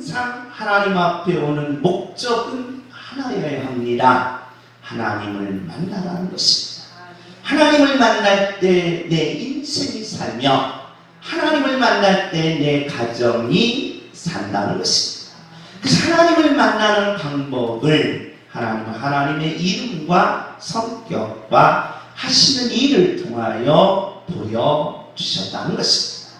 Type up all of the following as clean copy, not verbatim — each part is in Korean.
항상 하나님 앞에 오는 목적은 하나여야 합니다. 하나님을 만나라는 것입니다. 하나님을 만날 때 내 인생이 살며 하나님을 만날 때 내 가정이 산다는 것입니다. 그래서 하나님을 만나는 방법을 하나님의 이름과 성격과 하시는 일을 통하여 보여주셨다는 것입니다.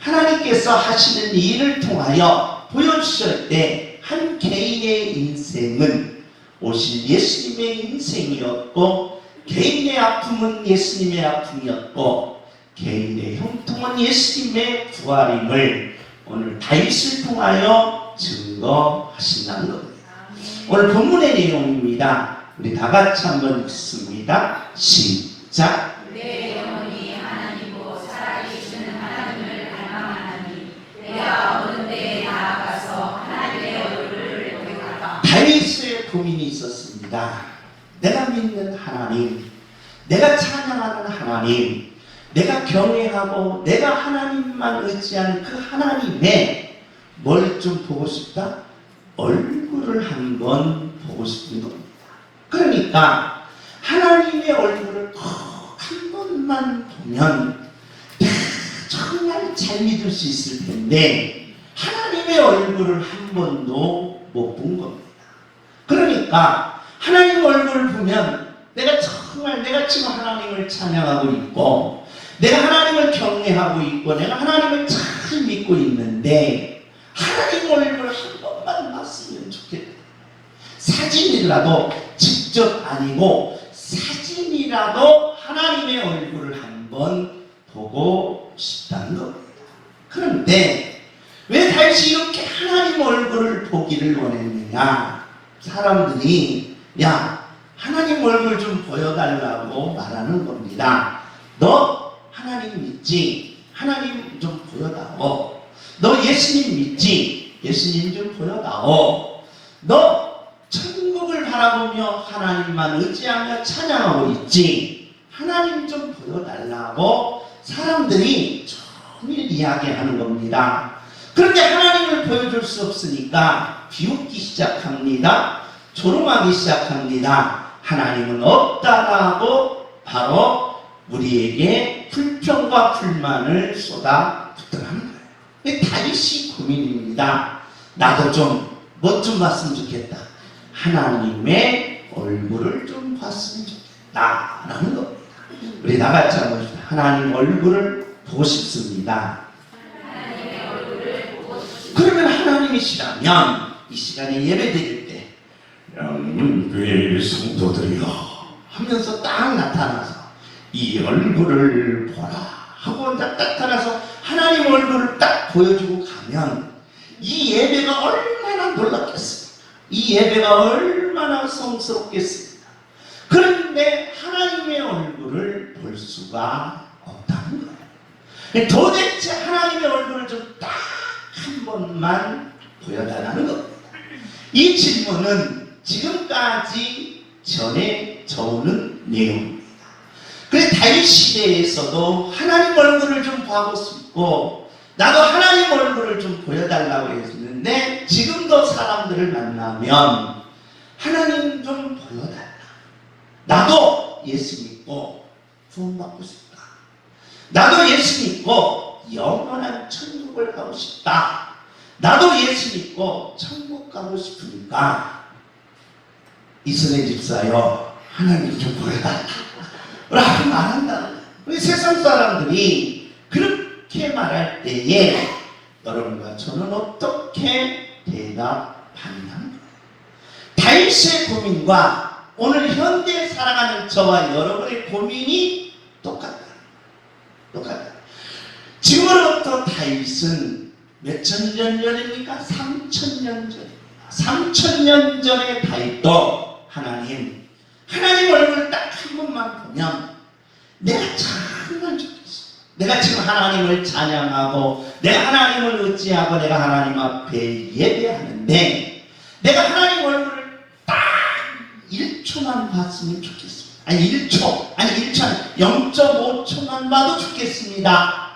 하나님께서 하시는 일을 통하여 보여주실 때 한 개인의 인생은 오실 예수님의 인생이었고, 개인의 아픔은 예수님의 아픔이었고, 개인의 형통은 예수님의 부활임을 오늘 다윗을 통하여 증거하신다는 겁니다. 오늘 본문의 내용입니다. 우리 다 같이 한번 읽습니다. 시작. 내 영혼이 하나님으로 살아계시는 하나님을 갈망하나니 내가 어느 때에 나아가서 하나님의 얼굴을 보겠다. 다윗의 고민이 있었습니다. 내가 믿는 하나님, 내가 찬양하는 하나님, 내가 경외하고 내가 하나님만 의지하는 그 하나님의 뭘 좀 보고 싶다? 얼굴을 한번 보고 싶은 겁니다. 그러니까 하나님의 얼굴을 꼭 한 번만 보면 정말 잘 믿을 수 있을 텐데 하나님의 얼굴을 한 번도 못 본 겁니다. 그러니까 하나님 얼굴을 보면 내가 지금 하나님을 찬양하고 있고, 내가 하나님을 경외하고 있고, 내가 하나님을 잘 믿고 있는데 하나님 얼굴을 한 번만 봤으면 좋겠다. 사진이라도, 직접 아니고 사진이라도 하나님의 얼굴을 한번 보고 싶다는 겁니다. 그런데 왜 다시 이렇게 하나님 얼굴을 보기를 원했느냐? 사람들이 야, 하나님 얼굴 좀 보여달라고 말하는 겁니다. 너 하나님 믿지? 하나님 좀 보여다오. 너 예수님 믿지? 예수님 좀 보여다오. 너 천국을 바라보며 하나님만 의지하며 찬양하고 있지? 하나님 좀 보여달라고 사람들이 종일 이야기하는 겁니다. 그런데 하나님을 보여줄 수 없으니까 비웃기 시작합니다. 조롱하기 시작합니다. 하나님은 없다라고 바로 우리에게 불평과 불만을 쏟아붓더라는 거예요. 다윗이 고민입니다. 나도 좀 뭐 좀 봤으면 좋겠다. 하나님의 얼굴을 좀 봤으면 좋겠다 라는 겁니다. 우리 나같이 한번 봅시다. 하나님 얼굴을 보고 싶습니다. 하나님의 얼굴을 보고 싶습니다. 그러면 하나님이시라면 이 시간에 예배 드릴 때 교회 성도들이여 하면서 딱 나타나서 이 얼굴을 보라 하고 딱 나타나서 하나님 얼굴을 딱 보여주고 가면 이 예배가 얼마나 놀랍겠습니까? 이 예배가 얼마나 성스럽겠습니까? 그런데 하나님의 얼굴을 볼 수가 없다는 거예요. 도대체 하나님의 얼굴을 좀 딱 한 번만 보여달라는 겁니다. 이 질문은 지금까지 전해져오는 내용입니다. 그래 다윗 시대에서도 하나님 얼굴을 좀 보고 싶고 나도 하나님 얼굴을 좀 보여달라고 했는데 지금도 사람들을 만나면 하나님 좀 보여달라. 나도 예수 믿고 구원받고 싶다. 나도 예수 믿고 영원한 천국을 가고 싶다. 나도 예수 믿고 천국 가고 싶으니까 이순애 집사여 하나님 좀 보여달라 라고 말한다. 우리 세상 사람들이 그렇게 말할 때에 여러분과 저는 어떻게 대답하느냐는 거예요. 다윗의 고민과 오늘 현대에 살아가는 저와 여러분의 고민이 똑같다. 지금으로부터 다윗은 몇천 년 전입니까? 3000년 전입니다. 3000년 전의 다윗도 하나님 얼굴 딱 한 번만 보면 내가 정말 좋겠어. 내가 지금 하나님을 찬양하고 내가 하나님을 의지하고 내가 하나님 앞에 예배하는데 내가 하나님 얼굴을 딱 1초만 봤으면 좋겠습니다. 아니 1초, 아니 0.5초만 봐도 좋겠습니다.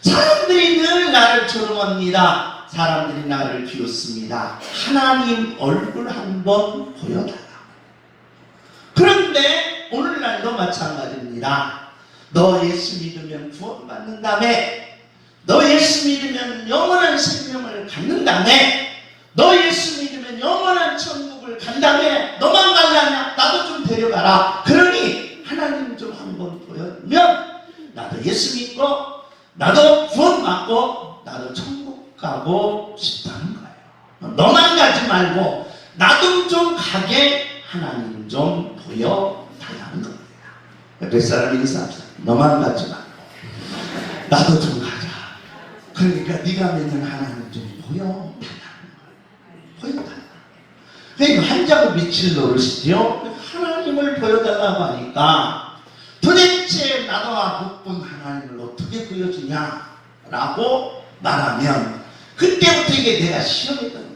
사람들이 늘 나를 조롱합니다. 사람들이 나를 비웃습니다. 하나님 얼굴 한번 보여달라고. 그런데 오늘날도 마찬가지입니다. 너 예수 믿으면 구원받는다며, 너 예수 믿으면 영원한 생명을 갖는다며, 너 예수 믿으면 영원한 천국을 간다며, 너만 갈라냐? 나도 좀 데려가라. 그러니 하나님 좀 한번 보여주면 나도 예수 믿고 나도 구원받고 나도 천국 가고 싶다는 거예요. 너만 가지 말고 나도 좀 가게 하나님 좀 보여달라는 겁니다. 뱃사람 인사합시다. 너만 가지 말고 나도 좀 가자. 그러니까 네가 믿는 하나님 좀 보여달라는 거예요. 보여달라. 그러니까 한자고 빛을 노릇이죠. 하나님을 보여달라고 하니까 도대체 나와 못 본 하나님을 어떻게 보여주냐라고 말하면 그때부터 이게 내가 시험했던 거야.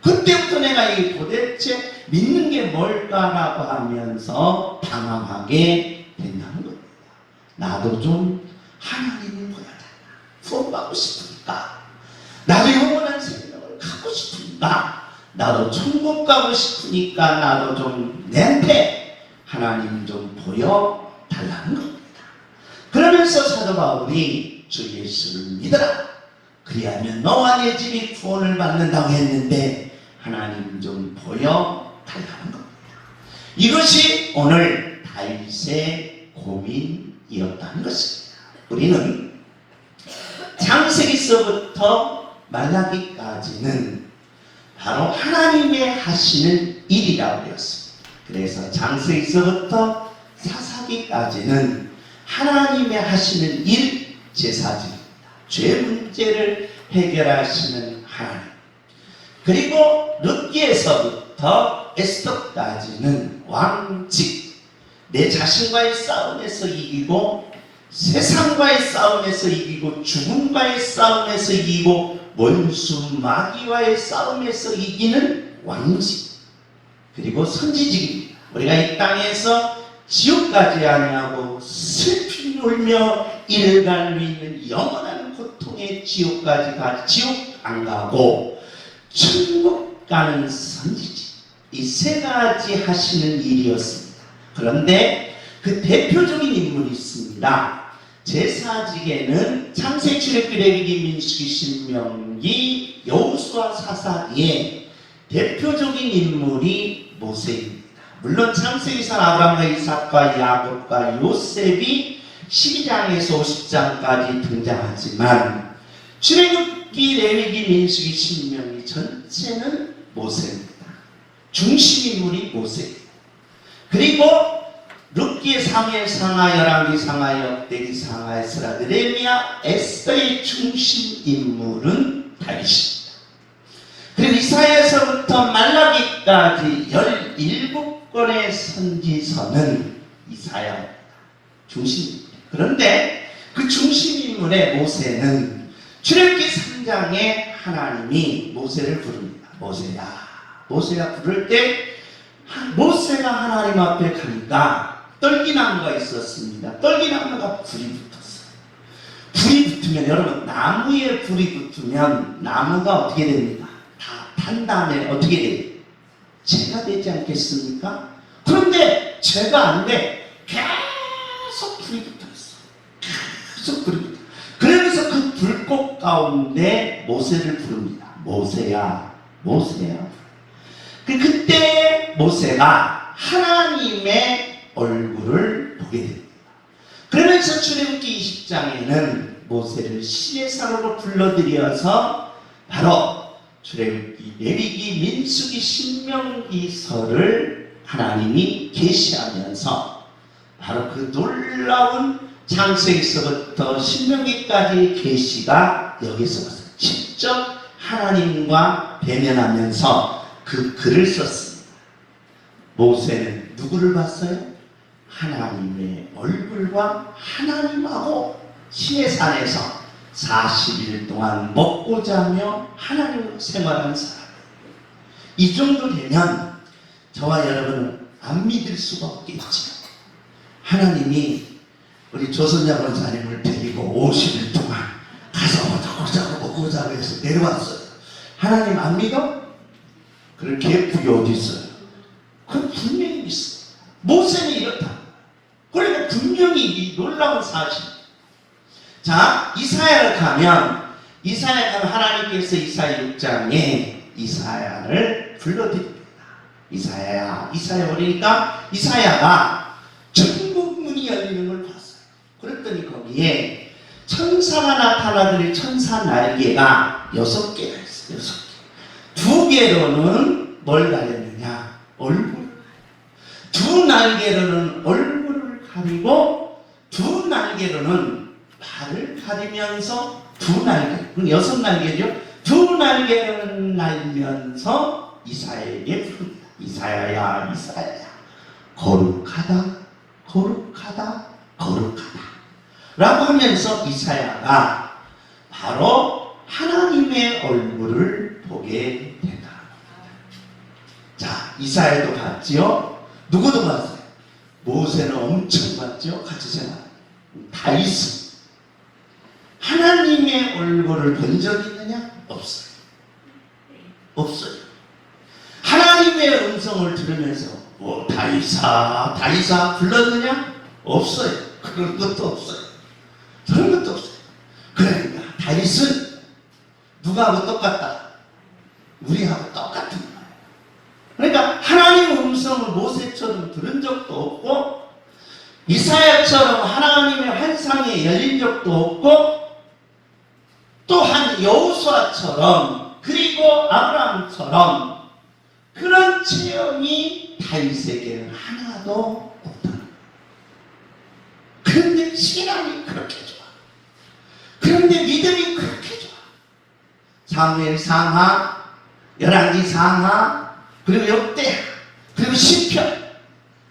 그때부터 내가 이 도대체 믿는 게 뭘까라고 하면서 당황하게 된다는 겁니다. 나도 좀 하나님을 보여달라. 구원받고 싶으니까, 나도 영원한 생명을 갖고 싶으니까, 나도 천국 가고 싶으니까 나도 좀 내한테 하나님 좀 보여달라는 겁니다. 그러면서 사도 바울이 주 예수를 믿어라. 그리하면 너와 내 집이 구원을 받는다고 했는데 하나님 좀 보여달라는 겁니다. 이것이 오늘 다윗의 고민이었다는 것입니다. 우리는 창세기서부터 말라기까지는 바로 하나님의 하시는 일이라고 되었습니다. 그래서 창세기서부터 사사기까지는 하나님의 하시는 일, 제사지입니다. 죄 문제를 해결하시는 하나님. 그리고 룻기에서부터 에스더까지는 왕직, 내 자신과의 싸움에서 이기고 세상과의 싸움에서 이기고 죽음과의 싸움에서 이기고 원수 마귀와의 싸움에서 이기는 왕직, 그리고 선지직입니다. 우리가 이 땅에서 지옥까지 아니하고 슬피 울며 이를 갈고 있는 영원한 고통의 지옥까지 가, 지옥 안 가고 천국 가는 선지직, 이 세 가지 하시는 일이었습니다. 그런데 그 대표적인 인물이 있습니다. 제사직에는 창세기, 출애굽기, 레위기, 민수기, 신명기, 여호수아, 사사기에 대표적인 인물이 모세입니다. 물론 창세기상 아브라함과 이삭과 야곱과 요셉이 12장에서 50장까지 등장하지만 출애굽기, 레위기, 민수기, 신명기 전체는 모세입니다. 중심 인물이 모세입니다. 그리고 룻기, 사무엘, 상하, 열왕기, 상하, 역대기, 상하, 에스라, 느헤미야, 에스더의 중심 인물은 다윗입니다. 그리고 이사야에서부터 말라기까지 17권의 선지서는 이사야 중심입니다. 그런데 그 중심 인물의 모세는 출애굽기 3장에 하나님이 모세를 부릅니다. 모세야, 모세야 부를 때 모세가 하나님 앞에 가니까 떨기나무가 있었습니다. 떨기나무가 불이 붙었어요. 불이 붙으면, 여러분, 나무에 불이 붙으면 나무가 어떻게 됩니까? 다 탄 다음에 어떻게 돼요? 재가 되지 않겠습니까? 그런데 재가 안 돼. 계속 불이 붙어 있어. 계속 불이 붙어. 그러면서 그 불꽃 가운데 모세를 부릅니다. 모세야, 모세야. 그때 모세가 하나님의 얼굴을 보게 됩니다. 그러면서 출애굽기 20장에는 모세를 신의 산으로 불러들여서 바로 출애굽기, 레위기, 민수기, 신명기서를 하나님이 계시하면서 바로 그 놀라운 창세기서부터 신명기까지 계시가 여기서 왔어요. 직접 하나님과 대면하면서 그 글을 썼습니다. 모세는 누구를 봤어요? 하나님의 얼굴과 하나님하고 시내산에서 40일 동안 먹고 자며 하나님으로 생활하는 사람. 이 정도 되면 저와 여러분은 안 믿을 수가 없겠죠. 하나님이 우리 조선자 권사님을 데리고 50일 동안 가서 먹고 자고 해서 내려왔어요. 하나님 안 믿어? 그런 개뿔이 어디 있어요? 그건 분명히 있어. 모세는 이렇다. 그러니까 분명히 이 놀라운 사실. 자, 이사야를 가면 하나님께서 이사야 6장에 이사야를 불러드립니다. 이사야 그러니까 이사야가 천국 문이 열리는 걸 봤어요. 그랬더니 거기에 천사가 나타나더니 천사 날개가 6개가 있어요. 6개. 2개로는 뭘 가렸느냐? 얼굴. 2 날개로는 얼굴을 가리고 2 날개로는 발을 가리면서 2 날개. 그럼 6날개죠? 2 날개로는 날면서 이사야에게 부릅니다. 이사야야, 이사야야. 거룩하다, 거룩하다, 거룩하다. 라고 하면서 이사야가 바로 하나님의 얼굴을 보게 된다. 자, 이사야도 봤지요? 누구도 봤어요? 모세는 엄청 봤죠? 같이 생각해요. 다윗은 하나님의 얼굴을 본 적이 있느냐? 없어요. 없어요. 하나님의 음성을 들으면서 다윗아 불렀느냐? 없어요. 그런 것도 없어요. 그런 것도 없어요. 그러니까 다윗은 누구하고 똑같다? 우리하고 똑같은 거예요. 그러니까 하나님의 음성을 모세처럼 들은 적도 없고 이사야처럼 하나님의 환상에 열린 적도 없고 또한 여호수아처럼 그리고 아브라함처럼 그런 체험이 다윗에게는 하나도 없다. 그런데 신앙이 그렇게 좋아. 그런데 믿음이 그렇게 좋아. 사무엘 상하, 열왕기 상하, 그리고 역대하, 그리고 시편.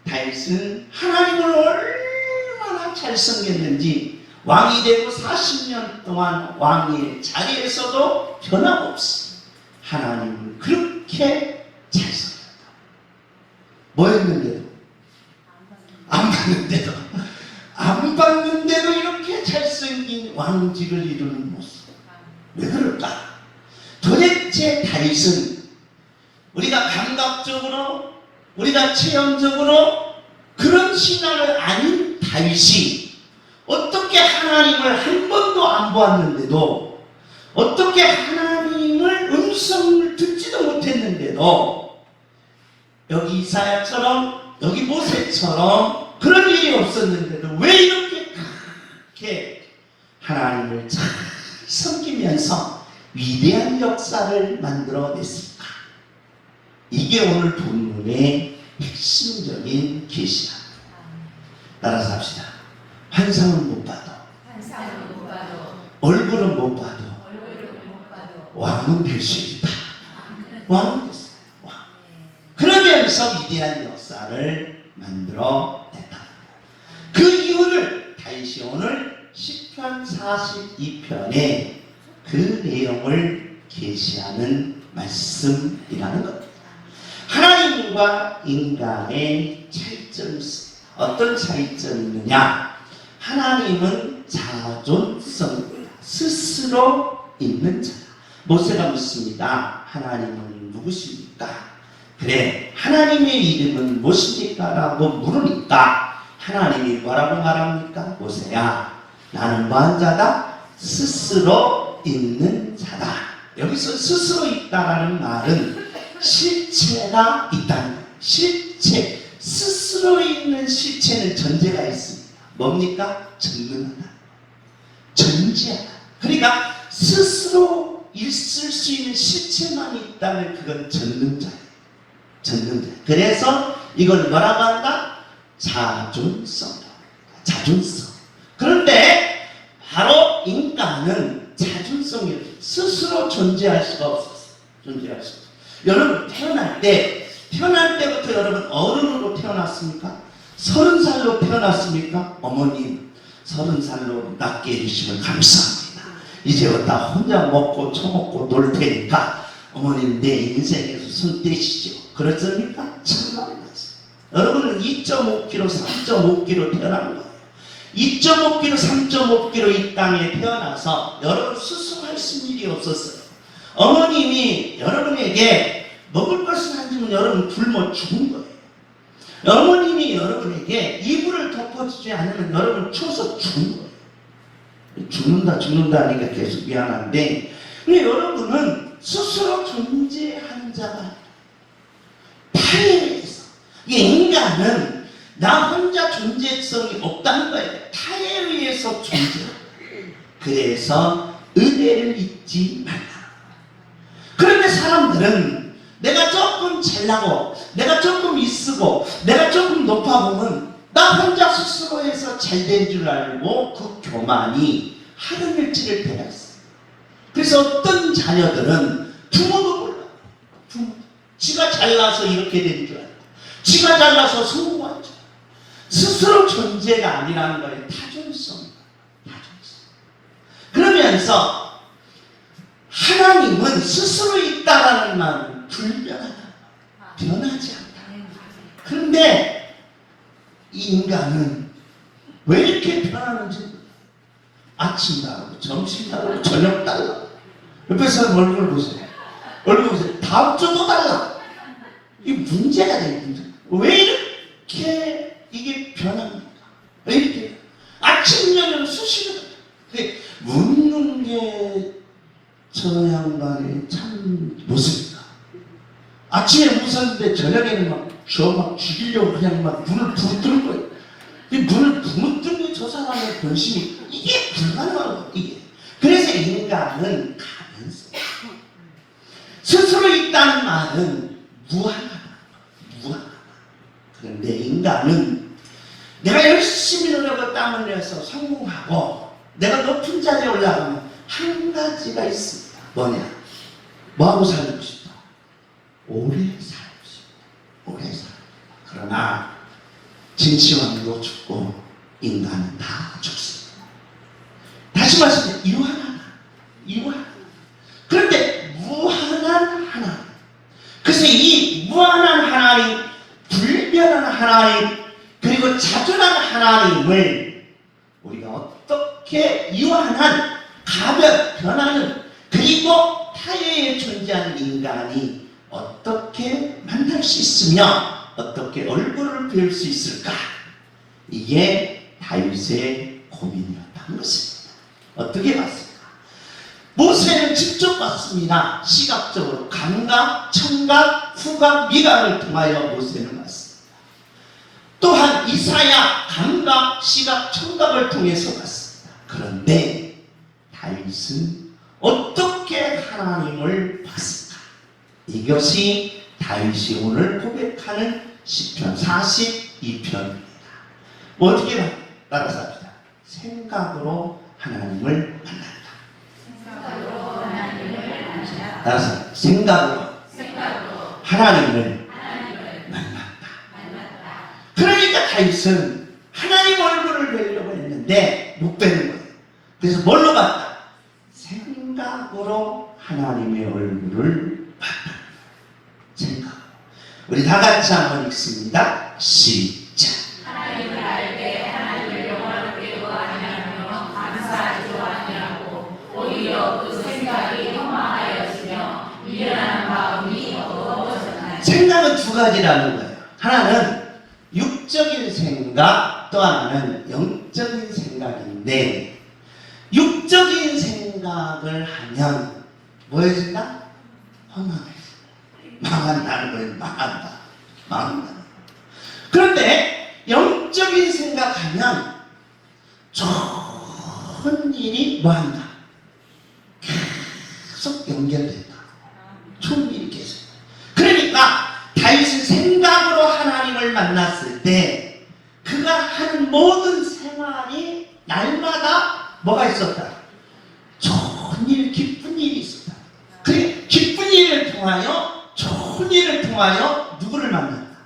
다윗은 하나님을 얼마나 잘 섬겼는지 왕이 되고 40년 동안 왕의 자리에서도 변함없이 하나님을 그렇게 잘 섬겼다. 뭐였는데도? 안 봤는데도 이렇게 잘생긴 왕직을 이루는 모습. 왜 그럴까? 도대체 다윗은 우리가 감각적으로, 우리가 체험적으로 그런 신앙을 아닌 다윗이 어떻게 하나님을 한 번도 안 보았는데도, 어떻게 하나님을 음성을 듣지도 못했는데도, 여기 이사야처럼, 여기 모세처럼 그런 일이 없었는데도 왜 이렇게 하나님을 잘 섬기면서 위대한 역사를 만들어냈을까? 이게 오늘 본문의 핵심적인 계시야. 따라서 합시다. 환상은 못 봐도, 얼굴은 못 봐도, 왕은 될 수 있다. 왕은 됐어요. 왕. 그러면서 위대한 역사를 만들어냈다. 그 이유를 다윗이 오늘 시편 42편에 그 내용을 계시하는 말씀이라는 겁니다. 하나님과 인간의 차이점이 있습니다. 어떤 차이점이 있느냐? 하나님은 자존성입니다. 스스로 있는 자다. 모세가 묻습니다. 하나님은 누구십니까? 그래, 하나님의 이름은 무엇입니까? 라고 물으니까 하나님이 뭐라고 말합니까? 모세야, 나는 뭐한 자다? 스스로 있는 자다. 여기서 스스로 있다라는 말은 실체가 있다는 거예요. 실체, 스스로 있는 실체는 전제가 있습니다. 뭡니까? 전능하다, 전지하다. 그러니까 스스로 있을 수 있는 실체만 있다면 그건 전능자예요. 전능자. 그래서 이걸 뭐라고 한다? 자존성. 자존성. 그런데 바로 인간은 자존성이 스스로 존재할 수가 없었어요. 존재할 수가 없어요. 여러분 태어날 때부터 여러분 어른으로 태어났습니까? 30살로 태어났습니까? 어머님 30살로 낳게 해주시면 감사합니다. 이제부터 혼자 먹고 처먹고 놀 테니까 어머님 내 인생에서 손 떼시죠. 그렇습니까? 참말이었어요. 여러분은 2.5kg, 3.5kg 태어난 거예요. 2.5kg, 3.5kg 이 땅에 태어나서 여러분 수술할 일이 없었어요. 어머님이 여러분에게 먹을 것을 안 주면 여러분 굶어 죽은 거예요. 어머님이 여러분에게 이불을 덮어주지 않으면 여러분 추워서 죽은 거예요. 죽는다 하니까 계속 미안한데, 근데 여러분은 스스로 존재하는 자가 타에 의해서, 이게 인간은 나 혼자 존재성이 없다는 거예요. 타에 의해서 존재한다. 그래서 은혜를 잊지 말라. 그런데 사람들은 내가 조금 잘나고 내가 조금 있고 내가 조금 높아보면 나 혼자 스스로 해서 잘된 줄 알고 그 교만이 하늘 일지를 때가 있어요. 그래서 어떤 자녀들은 부모도 몰라. 부모. 지가 잘나서 이렇게 된 줄 알고 지가 잘나서 성공한 줄 알고 스스로 존재가 아니라는 거예요. 타존성. 그러면서 하나님은 스스로 있다라는 말은 불변하다. 변하지 않다. 그런데 이 인간은 왜 이렇게 변하는지 아침 다르고 점심 다르고 저녁 달라. 옆에 사람 얼굴 보세요. 얼굴 보세요. 다음 주도 달라. 이게 문제가 돼. 문제. 왜 이렇게 이게 변합니까? 왜 이렇게 아침 저녁 수시로 묻는 게 저 양반이 참 못습니다. 아침에 웃었는데 저녁에는 막 죽이려고 그냥 막 눈을 부르뜨는 거예요. 이 눈을 부르뜨는 저 사람의 변심이 이게 불가능한 거예요. 이게. 그래서 인간은 가면서 스스로 있다는 말은 무한하다. 무한하다. 그런데 인간은 내가 열심히 노력을 땀을 내서 성공하고 내가 높은 자리에 올라가면 한 가지가 있습니다. 뭐냐? 뭐하고 살고 싶다? 오래 살고 싶다. 오래 살고 싶다. 그러나 진치왕도 죽고 인간은 다 죽습니다. 다시 말씀드리면 유한하다. 유한하다. 그런데 무한한 하나님. 그래서 이 무한한 하나님, 불변한 하나님, 그리고 자존한 하나님을 우리가 어떻게 유한한 가변, 변하는, 그리고 타해에 존재하는 인간이 어떻게 만날 수 있으며 어떻게 얼굴을 배울 수 있을까? 이게 다윗의 고민이었다는 것입니다. 어떻게 봤습니까? 모세는 직접 봤습니다. 시각적으로 감각, 청각, 후각, 미각을 통하여 모세는 봤습니다. 또한 이사야 감각, 시각, 청각을 통해서 봤습니다. 그런데 다윗은 어떻게 하나님을 봤을까? 이것이 다윗이 오늘 고백하는 시편 42편입니다. 어떻게 따라서 합시다. 생각으로 하나님을 만난다. 생각으로 하나님을 만난다. 따라서 생각으로 하나님을 만난다. 그러니까 다윗은 하나님 얼굴을 뵈려고 했는데 못 뵈는 거예요. 그래서 뭘로 봤다? 생각으로 하나님의 얼굴을 봤다. 생각. 우리 다 같이 한번 읽습니다. 시작. 하나님을 알되 하나님을 영원하게 아니하며 감사하지도 아니하고 오히려 그 생각이 험하여지며 미련한 마음이 어두워졌나니. 생각은 두 가지라는 거예요. 하나는 육적인 생각, 또 하나는 영적인 생각인데, 육적인 생각을 하면 뭐해진다? 험하게 망한다는 거예요. 망한다. 그런데 영적인 생각하면 좋은 일이 뭐한다? 계속 연결된다. 좋은 일이 계속. 그러니까 다윗은 생각으로 하나님을 만났을 때 그가 하는 모든 생활이 날마다 뭐가 있었다? 좋은 일, 기쁜 일이 있었다. 그 기쁜 일을 통하여, 좋은 일을 통하여 누구를 만났다?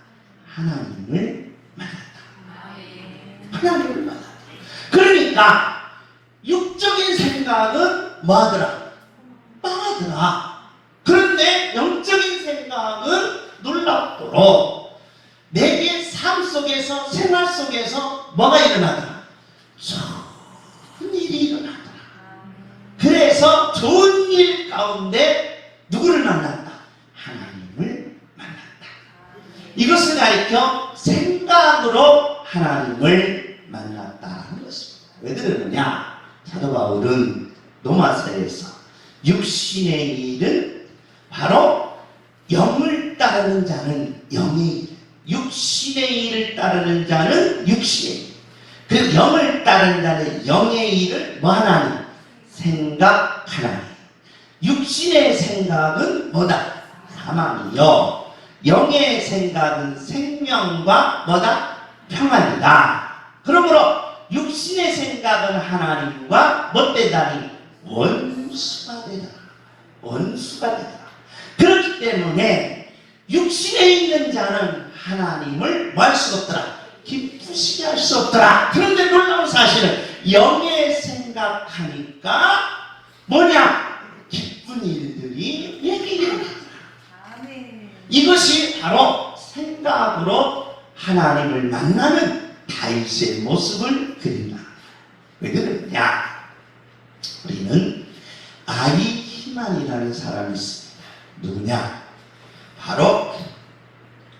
하나님을 만났다. 하나님을 만났다. 그러니까 육적인 생각은 뭐하더라? 망하더라. 그런데 영적인 생각은 놀랍도록 내게 삶 속에서, 생활 속에서 뭐가 일어나더라? 좋은 일이 일어나더라. 그래서 좋은 일 가운데 이것을 가리켜 생각으로 하나님을 만났다는 것입니다. 왜 그러느냐? 사도 바울은 로마서에서 육신의 일은 바로 영을 따르는 자는 영의 일, 육신의 일을 따르는 자는 육신의 일, 그 영을 따르는 자는 영의 일을 뭐 하나니? 생각하나니. 육신의 생각은 뭐다? 사망이요, 영의 생각은 생명과 뭐다? 평안이다. 그러므로 육신의 생각은 하나님과 뭐 되다니? 원수가 되다. 원수가 되다. 그렇기 때문에 육신에 있는 자는 하나님을 뭐 할 수 없더라? 기쁘시게 할 수 없더라. 그런데 놀라운 사실은 영의 생각하니까 뭐냐? 기쁜 일들이 얘기 일어나더라. 이것이 바로 생각으로 하나님을 만나는 다윗의 모습을 그린다. 왜 그러냐? 우리는 아히만이라는 사람이 있습니다. 누구냐? 바로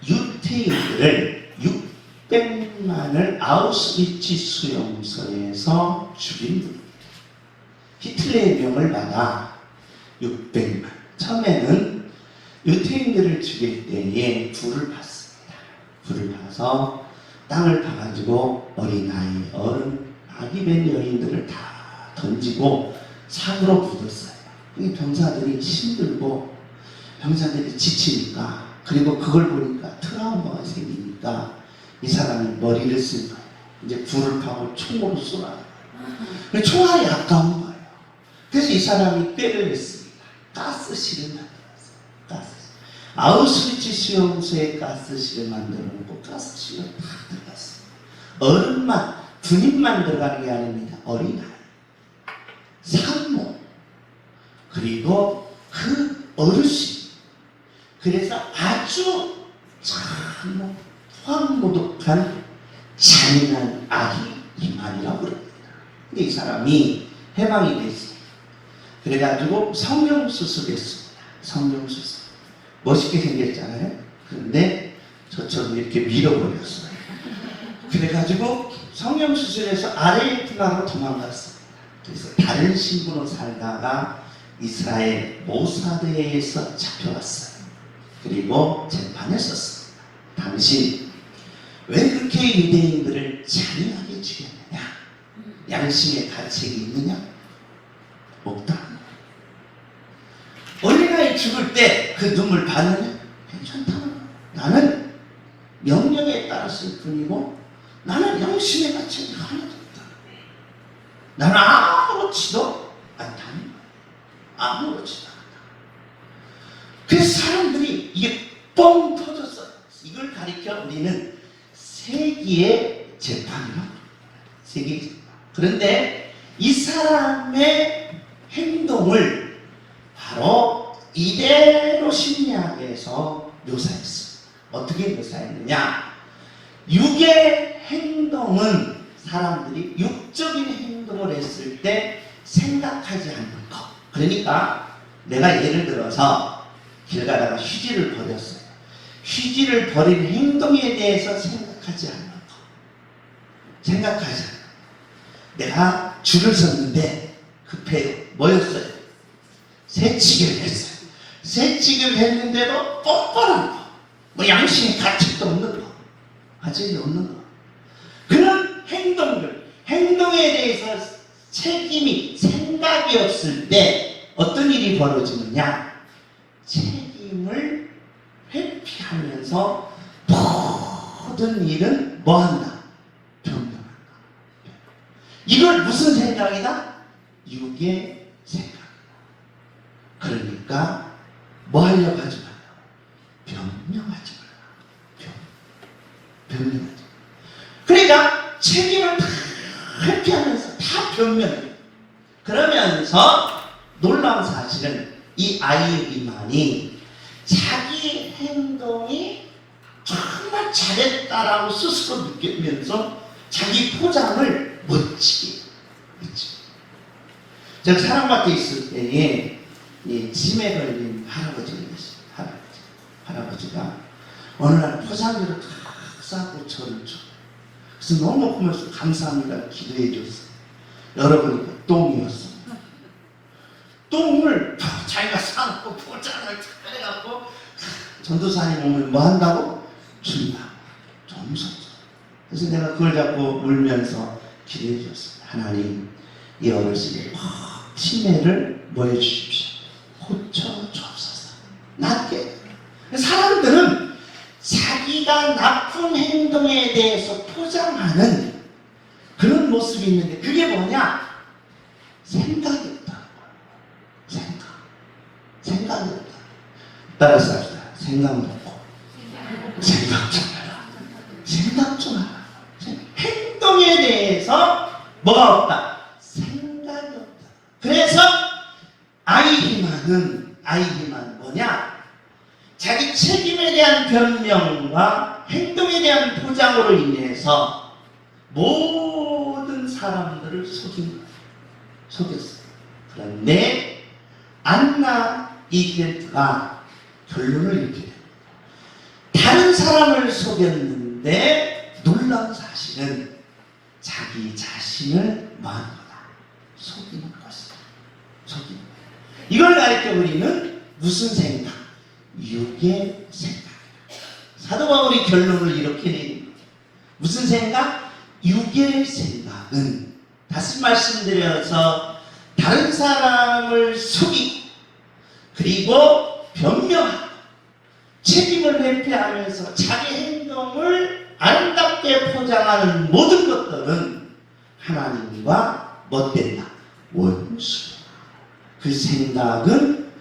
유태인들을 600만을 아우슈비츠 수용소에서 죽인 분입니다. 히틀러의 명을 받아 600만. 처음에는 유태인들을 죽일 때에 불을 봤습니다. 불을 봐서 땅을 파가지고 어린아이, 어른, 아기 된 여인들을 다 던지고 산으로 묻었어요. 이 병사들이 힘들고 병사들이 지치니까, 그리고 그걸 보니까 트라우마가 생기니까 이 사람이 머리를 쓴 거예요. 이제 불을 파고 총으로 쏘라. 총알이 아까운 거예요. 그래서 이 사람이 꾀를 했습니다. 가스실을 만들었어요. 가스실. 아우슈비츠 수용소에 가스실을 만들어 놓고 가스실을 다 들어갔어요. 어른만, 군인만 들어가는 게 아닙니다. 어린아이, 산모, 그리고 그 어르신. 그래서 아주 참 황무독한 잔인한 악이 이만이라고 그럽니다. 근데 이 사람이 해방이 됐어요. 그래가지고 성형수술했습니다. 성형수술. 멋있게 생겼잖아요. 그런데 저처럼 이렇게 밀어버렸어요. 그래가지고 성형수술해서 아르헨티나로 도망갔습니다. 그래서 다른 신분으로 살다가 이스라엘 모사드에서 잡혀왔어요. 그리고 재판에 섰습니다. 당신 왜 그렇게 유대인들을 잔인하게 죽였느냐? 양심의 가책이 있느냐? 없다. 어린아이 죽을 때 그 눈물 봤느냐? 괜찮다. 나는 명령에 따랐을 뿐이고 나는 양심의 가책이 하나도 없다. 나는 아무렇지도 않다는 거야. 아무렇지도 않다. 그래서 사람들이 이게 뻥 터졌어요. 이걸 가리켜 우리는 세기의 재판이라고. 세기의 재판. 그런데 이 사람의 행동을 바로 이대로 심리학에서 묘사했어요. 어떻게 묘사했느냐? 육의 행동은 사람들이 육적인 행동을 했을 때 생각하지 않는 것. 그러니까 내가 예를 들어서 길 가다가 휴지를 버렸어요. 휴지를 버린 행동에 대해서 생각하지 않는 것. 생각하지 않는 것. 내가 줄을 섰는데 급해요. 뭐였어요? 새치기를 했어요. 새치기를 했는데도 뻔뻔한 거. 뭐 양심의 가책도 없는 거. 가책이 없는 거. 그런 행동들, 행동에 대해서 책임이, 생각이 없을 때 어떤 일이 벌어지느냐? 책임을 회피하면서 모든 일은 뭐한다? 변명한다. 이걸 무슨 생각이다? 육의 생각이다. 그러니까 뭐 하려고 하지 마요? 변명하지 마라. 변명하지 마라. 그러니까 책임을 다 회피하면서 다 변명해요. 그러면서 놀라운 사실은 이 아이유비만이 자기 행동이 정말 잘했다라고 스스로 느끼면서 자기 포장을 멋지게. 제가 사랑받고 있을 때에 이 치매 걸린 할아버지가 있어요. 할아버지가 어느 날 포장지를 탁 싸고 저를 줘. 그래서 너무 고마워서 감사합니다 기도해 줬어요. 열어보니까 똥이었어. 똥을 자기가 싸놓고 포장을 탁 해갖고 전도사님 오면 뭐 한다고? 준다. 좀 무섭죠. 그래서 내가 그걸 잡고 울면서 기도해 줬어요. 하나님 이 어르신의 치매를 뭐 해주십시오. 고쳐주옵소서. 낫게. 사람들은 자기가 나쁜 행동에 대해서 포장하는 그런 모습이 있는데 그게 뭐냐? 생각이 없다. 생각이 없다. 따라서 합시다. 생각 놓고 생각 좀 해라. 생각 좀 해라. 행동에 대해서 뭐가 없다? 생각이 없다. 그래서 아이히만은 뭐냐? 자기 책임에 대한 변명과 행동에 대한 포장으로 인해서 모든 사람들을 속였어요. 그런데 안나 이길트가 결론을 이렇게 됩니다. 다른 사람을 속였는데 놀라운 사실은 자기 자신을 뭐하는 거다? 속이는 것이다. 속이는 거다. 이걸 가르쳐 우리는 무슨 생각? 육의 생각. 사도 바울이 결론을 이렇게 내립니다. 무슨 생각? 육의 생각은 다시 말씀드려서 다른 사람을 속이고 그리고 변명하고 책임을 회피하면서 자기 행동을 아름답게 포장하는 모든 것들은 하나님과 못된다. 원수. 그 생각은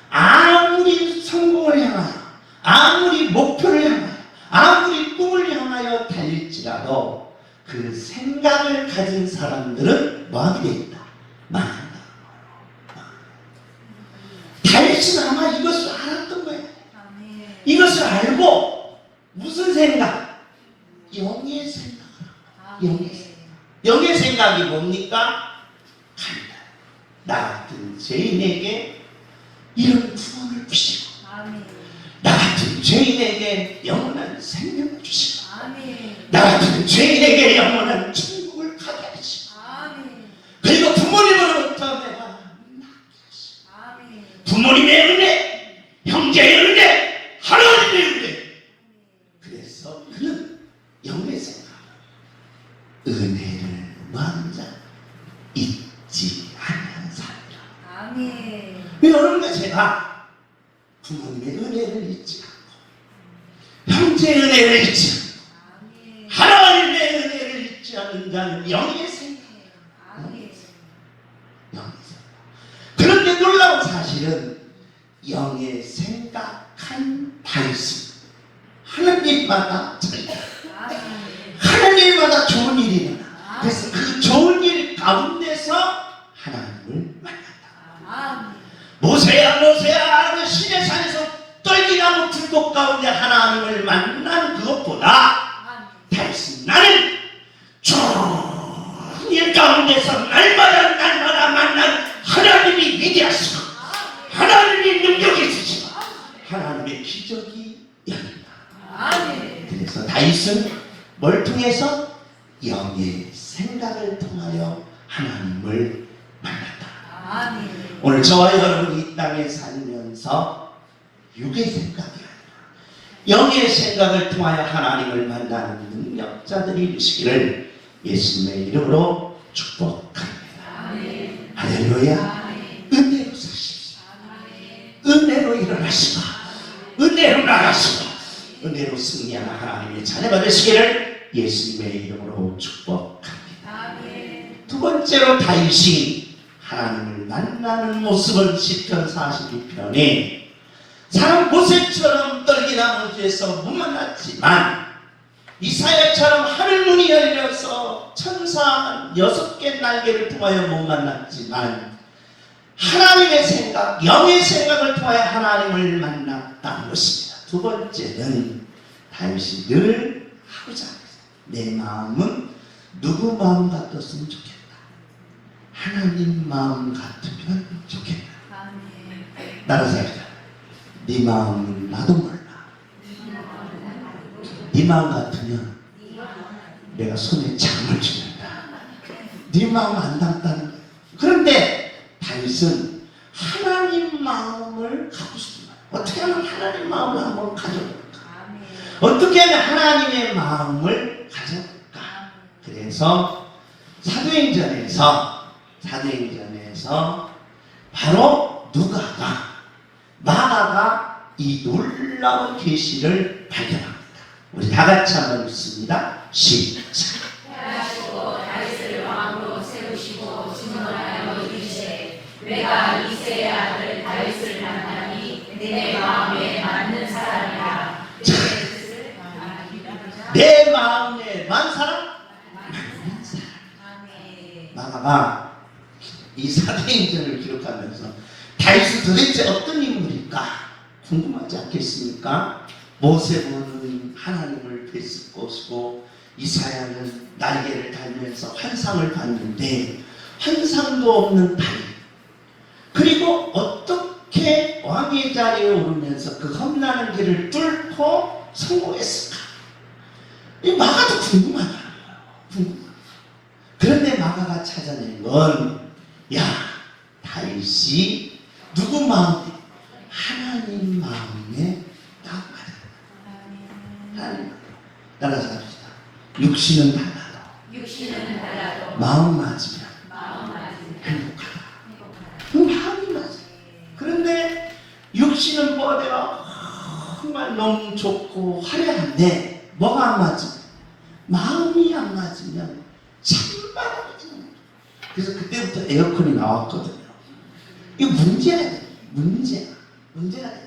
아무리 성공을 향하여 아무리 목표를 향하여 아무리 꿈을 향하여 달릴지라도 그 생각을 가진 사람들은 뭐하게 되겠다? 망한다. 다윗은 아마 이것을 알았던 거예요. 이것을 알고 무슨 생각? 영의 생각을 하고 영의 생각. 영의 생각이 뭡니까? 간다. 나 같은 죄인에게 이런 구원을 주시고 나 같은 죄인에게 영원한 생명을 주시고 나 같은 죄인에게 영원한 천국을 가게 하시고 그리고 부모님으로부터 내가 낫게 하시고 부모님의 은혜, 형제의 은혜, 하나님의 은혜. 그래서 그는 영의 생각, 은혜를 먼저 잊지 않는 사람이라. 왜 여러분과 제가 부모님의 은혜를 잊지 않고 형제의 은혜를 잊지 않고 하나님의 은혜를 잊지 않는 자는 영의 생각. 영의 생각. 그런데 놀라운 사실은 영의 생각한 다윗은 하는 일마다 하는 일마다 좋은 일이 일어나. 그래서 그 좋은 일 가운데서 하나님을 만났다. 모세야 그 시내산에서 떨기나무 불꽃 가운데 하나님을 만난 그것보다 다윗은 나는 좋은 일 가운데서 날마다 만난 하나님이 위대하시고 하나님이 능력이 있으시고 하나님의 기적이 일어난다. 그래서 다윗은 뭘 통해서? 영의 생각을 통하여 하나님을 만났다. 오늘 저와 여러분이 이 땅에 살면서 육의 생각이 아니라 영의 생각을 통하여 하나님을 만나는 능력자들이 되시기를 예수님의 이름으로 축복합니다. 할렐루야. 은혜로 사십시오. 은혜로 일어나시고 은혜로 나가시고 은혜로 승리하는 하나님의 자녀가 되시기를 예수님의 이름으로 축복합니다. 두 번째로 다윗이 하나님을 만나는 모습은 시편 42편에 사람 모세처럼 떨기나무 뒤에서 못 만났지만 이사야처럼 하늘 문이 열려서 천사 6개 날개를 통하여 못 만났지만 하나님의 생각, 영의 생각을 통하여 하나님을 만났다는 것입니다. 두 번째는 다윗이 늘 하고자 합니다. 내 마음은 누구 마음 같았으면 좋겠다. 하나님 마음 같으면 좋겠다. 따라서 합시다. 네 마음은 나도 몰라. 네 마음 같으면 내가 손에 장을 쥐는다. 네 마음 안 닮다는 거예요. 그런데 다윗은 하나님 마음을 갖고 싶은 거예요. 어떻게 하면 하나님 마음을 한번 가져볼까? 어떻게 하면 하나님의 마음을 가져볼까? 그래서 사도행전에서 바로 마가가 이 놀라운 계시를 발견합니다. 우리 다 같이 한번 읽습니다. 시작. 하시고 다윗을 왕으로 세우시고 증언하여 이르시되 내가 이새의 아들 다윗을 만나니 내 마음에 맞는 사람이라. 내 마음에 맞는 사람? 마가가 이 사도행전을 기록하면서 다윗은 도대체 어떤 인물일까 궁금하지 않겠습니까? 모세는 하나님을 뵀을 것이고 이사야는 날개를 달면서 환상을 봤는데 환상도 없는 다윗, 그리고 어떻게 왕의 자리에 오르면서 그 험난한 길을 뚫고 성공했을까? 이 마가도 궁금하다. 그런데 마가가 찾아낸 건, 다윗이 누구 마음에? 하나님 마음에 딱 맞아. 하나님. 따라서 합시다. 육신은 달라도 마음 맞으면 행복하다. 그 마음이 맞아. 그런데 육신은 뻗어요. 정말 너무 좋고 화려한데 뭐가 안 맞으면? 마음이 안 맞으면 찬바람이 드는 거예요. 그래서 그때부터 에어컨이 나왔거든요. 이거 문제가 돼요. 문제가 돼요.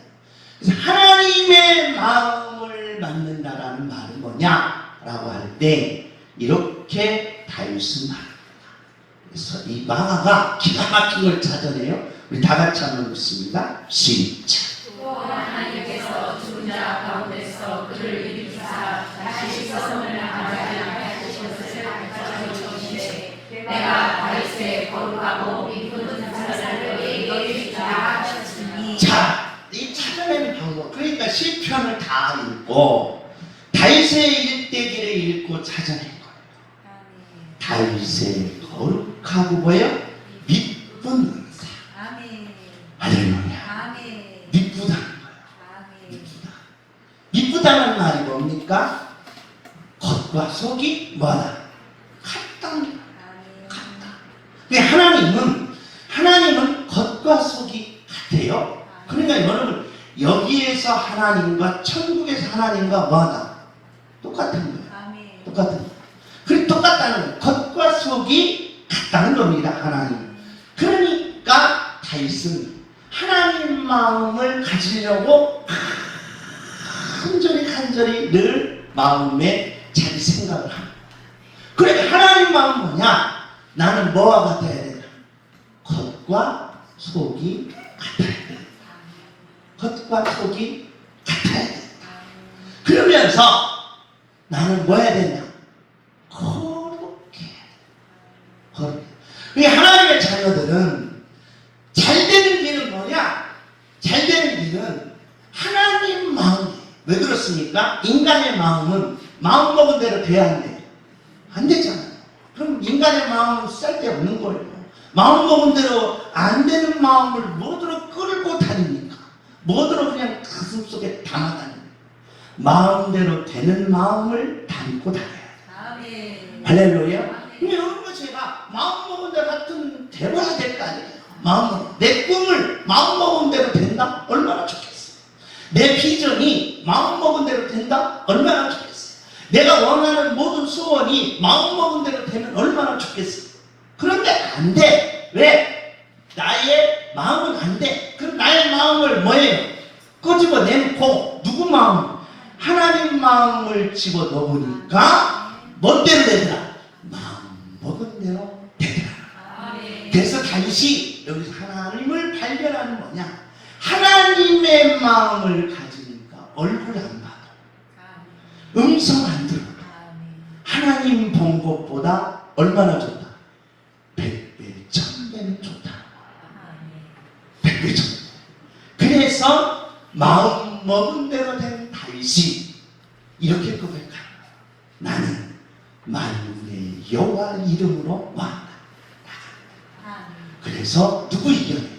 그래서 하나님의 마음을 맞는다라는 말은 뭐냐라고 할 때 이렇게 다윗은 말합니다. 그래서 이 마가가 기가 막힌 걸 찾아내요. 우리 다 같이 한번 읽습니다. 시작. 또 하나님께서 죽은 자 가운데서 그를 일으키사 다시 성을 하지 아니하실 것을 가르쳐주시되 내가 다윗의 거룩하고 이쁜 자살을 너희에게 하셨으니. 자, 이 찾아내는 방법. 그러니까 시편을 다 읽고 다윗의 일대기를 읽고 찾아낸 거예요. 다윗의 거룩하고 뭐예요? 미쁜 은사. 할렐루야. 미쁘다는 거예요. 미쁘다는 말이 뭡니까? 겉과 속이 뭐다? 같다. 하나님은 겉과 속이 같아요. 그러니까 여러분 여기에서 하나님과 천국에서 하나님과 뭐다? 똑같은 거예요. 똑같은 거예요. 그리고 똑같다는 거예요. 겉과 속이 같다는 겁니다. 하나님. 그러니까 다윗은 하나님 마음을 가지려고 간절히 늘 마음에 자기 생각을 합니다. 그러니까 하나님 마음은 뭐냐? 나는 뭐와 같아야 된다? 겉과 속이 같아야 된다. 겉과 속이 같아야 된다. 그러면서 나는 뭐 해야 된다? 거룩해. 그러니까 하나님의 자녀들은 잘 되는 길은 뭐냐? 잘 되는 길은 하나님 마음이에요. 왜 그렇습니까? 인간의 마음은 마음 먹은 대로 돼야 안 돼요. 안 되잖아요. 그럼 인간의 마음은 쓸데없는 거예요. 마음 먹은 대로 안 되는 마음을 뭐더러 끌고 다닙니까? 뭐더러 그냥 가슴 속에 담아다닙니까? 마음대로 되는 마음을 담고 다녀야 돼요. 할렐루야. 근데 여러분 제가 마음 먹은 대로 같은 되어야 될 거 아니에요. 내 꿈을 마음 먹은 대로 된다? 얼마나 좋겠어요. 내 비전이 마음 먹은 대로 된다? 얼마나 좋겠어요. 내가 원하는 모든 소원이 마음 먹은 대로 되면 얼마나 좋겠어요. 그런데 안 돼. 왜? 나의 마음은 안 돼. 그럼 나의 마음을 뭐예요? 끄집어 내놓고 누구 마음? 하나님 마음을 집어 넣으니까 멋대로 되더라. 마음 먹은 대로 되더라. 그래서 다윗이 여기서 하나님을 발견하는 뭐냐? 하나님의 마음을 가지니까 얼굴 안 봐도 음성 안 들어도 하나님 본 것보다 얼마나 좋다? 100배, 1000배는 좋다. 100배, 1000배. 그래서 마음 먹은 대로 된 다윗이 이렇게 고백합니다. 나는 만군의 여호와 이름으로 왔다. 그래서 누구 이겨내요?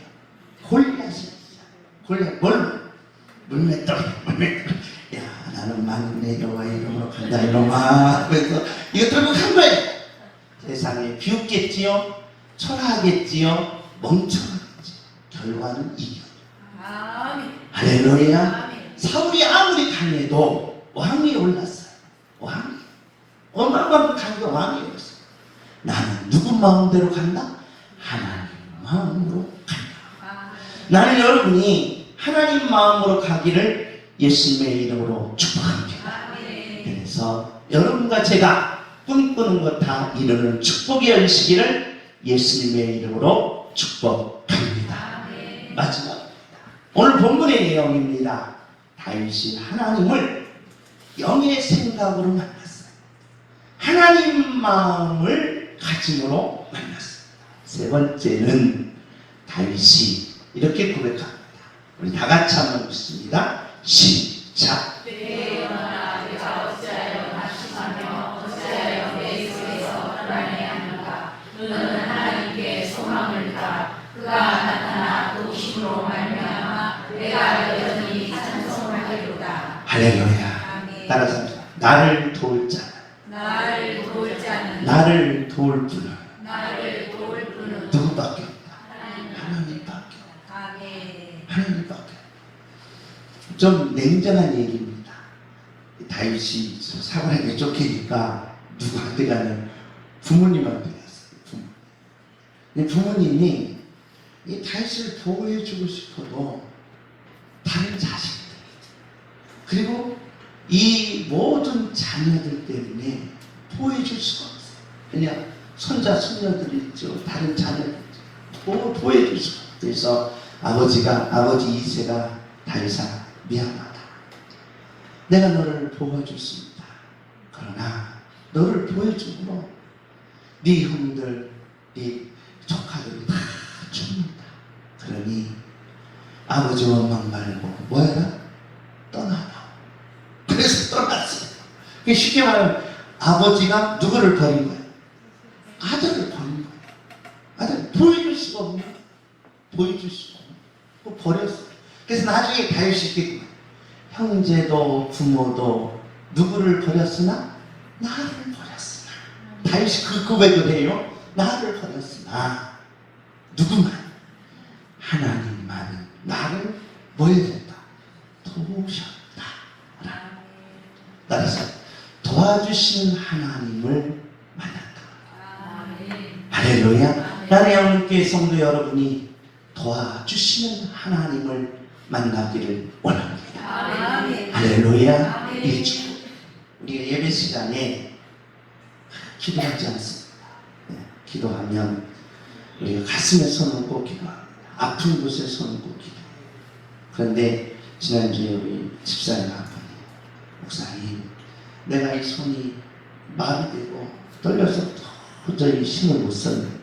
골리앗이 이겨. 골리앗 뭘로? 물맷돌이. 야, 나는 만군의 여호와 이름으로 간다 이놈아. 그래서 이거 들고 간 거예요. 세상에 비웃겠지요, 초라하겠지요, 멍청하겠지요. 결과는 이겨. 할렐루야. 사울이 아무리 강해도 왕이 올랐어요. 왕이. 어마어마한 왕이 올랐어요. 나는 누구 마음대로 간다? 하나님 마음으로 간다. 나는 여러분이 하나님 마음으로 가기를 예수님의 이름으로 축복합니다. 그래서 여러분과 제가 꿈꾸는 것 다 이루는 축복이 열리시기를 예수님의 이름으로 축복합니다. 마지막입니다. 오늘 본문의 내용입니다. 다윗이 하나님을 영의 생각으로 만났어요. 하나님 마음을 가짐으로 만났습니다. 세 번째는 다윗이 이렇게 고백합니다. 우리 다 같이 한번 읽습니다. 시작. 내가 어찌하여 낙심하며 어찌하여 내 속에서 불안해하는가. 그는 하나님께 소망을 다 그가 나타나 도심으로 말미암아 내가 여전히 찬송을 하리로다. 할렐루야. 따라서 나를 도울 자, 나를 도울 자는 나를 도울 분은 누구밖에 없다. 하나님밖에 없다. 하나님밖에 없다. 좀 냉정한 얘기입니다. 다윗이 사관에게 쫓기니까 누구한테 가냐? 부모님한테 갔어요. 부모님이 이 다윗을 보호해주고 싶어도 다른 자식들 그리고 이 모든 자녀들 때문에 보호해줄 수가 없어요. 그냥 손자 손녀들이 있죠. 다른 자녀들 있죠. 보호해줄 수가 없어요. 그래서 아버지 이새가 다윗아 미안하다. 내가 너를 보호해줬습니다. 그러나 너를 보호해줌으로 네 형들, 네 조카들이 다 죽는다. 그러니 아버지 원망 말고 뭐해라? 떠나라. 그래서 떠났어요. 쉽게 말하면 아버지가 누구를 버린 거예요? 아들을 버린 거예요. 아들 보여줄 수가 없네. 보여줄 수가 없네. 버렸어요. 그래서 나중에 다윗이 이렇게 형제도 부모도 누구를 버렸으나 나를 버렸으나 다윗이 그 고백을 해요. 나를 버렸으나 누구만 하나님만 나를 뭐 해야 된다? 도우셨다. 따라서 도와주시는 하나님을 만났다. 할렐루야. 나의 영계 성도 여러분이 도와주시는 하나님을 만나기를 원합니다. 할렐루야. 이 축복. 우리가 예배 시간에 기도하지 않습니다. 기도하면 우리가 가슴에 손 얹고 기도합니다. 아픈 곳에 손 얹고 기도해요. 그런데 지난주에 우리 집사님 아버님, 목사님, 내가 이 손이 마비되고 떨려서 도저히 힘을 못 썼는데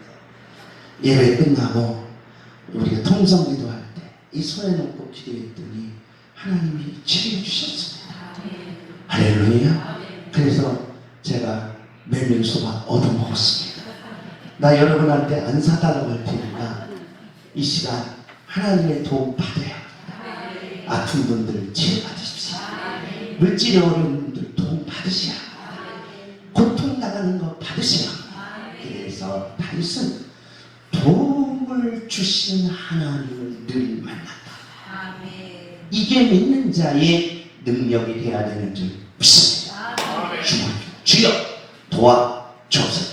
예배 끝나고 우리가 통성 기도할 때 이 손에 놓고 기도했더니 하나님이 치료해 주셨습니다. 할렐루야. 그래서 제가 메밀소바 얻어먹었습니다. 나 여러분한테 안 사달라고 할 테니까 이 시간 하나님의 도움 받아야 합니다. 아픈 분들 치료받으십시오. 물질이 어려운 분들 도움 받으셔야 합니다. 고통당하는 거 받으셔야 합니다. 그래서 다윗은 도움을 주시는 하나님을 늘 만났다. 이게 믿는 자의 능력이 되어야 되는 줄 믿습니다. 주여 도와 주옵소서.